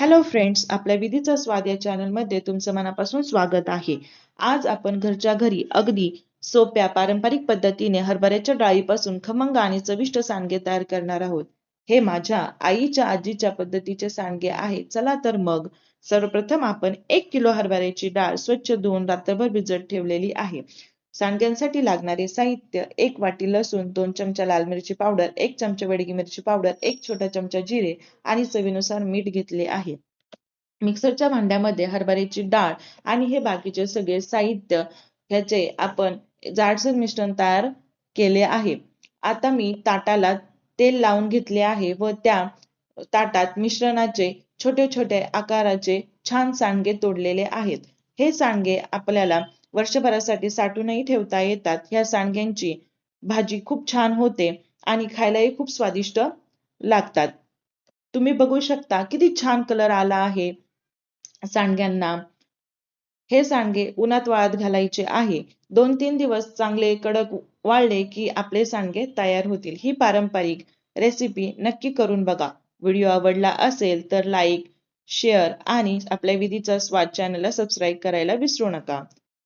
Hello friends, आपल्या विधीचा स्वाद या चॅनलमध्ये तुमचं मनापासून स्वागत आहे। आज आपण घरच्या घरी अगदी सोप्या पारंपरिक पद्धतीने हरभऱ्याच्या डाळीपासून खमंग आणि चविष्ट सांडगे तयार करणार आहोत। हे माझ्या आईच्या आजीच्या पद्धतीचे सांडगे आहे। चला तर मग सर्वप्रथम आपण 1 किलो हरभऱ्याची डाळ स्वच्छ धुवून रात्रभर भिजत ठेवलेली आहे। सांडग्यांसाठी लागणारे साहित्य: 1 वाटी लसूण, 2 चमचा लाल मिरची पावडर, 1 चमचा बेडगी मिरची पावडर, 1 छोटा चमचा जिरे आणि चवीनुसार मीठ घेतले आहे। मिक्सरच्या भांड्यामध्ये हरभऱ्याची डाळ आणि हे बाकीचे सगळे साहित्य ह्याचे आपण जाडसर मिश्रण तयार केले आहे। आता मी ताटाला तेल लावून घेतले आहे व त्या ताटात मिश्रणाचे छोटे छोटे आकाराचे छान सांडगे तोडलेले आहेत। हे सांडगे आपल्याला वर्षभरासाठी साठवूनही ठेवता येतात। ह्या सांडग्यांची भाजी खूप छान होते आणि खायलाही खूप स्वादिष्ट लागतात। तुम्ही बघू शकता किती छान कलर आला आहे सांडग्यांना। हे सांडगे उन्हात वाळत घालायचे आहे। 2-3 दिवस चांगले कडक वाळले की आपले सांडगे तयार होतील। ही पारंपरिक रेसिपी नक्की करून बघा। व्हिडिओ आवडला असेल तर लाईक, शेअर आणि आपल्या विधीचा स्वाद चॅनलला सबस्क्राईब करायला विसरू नका।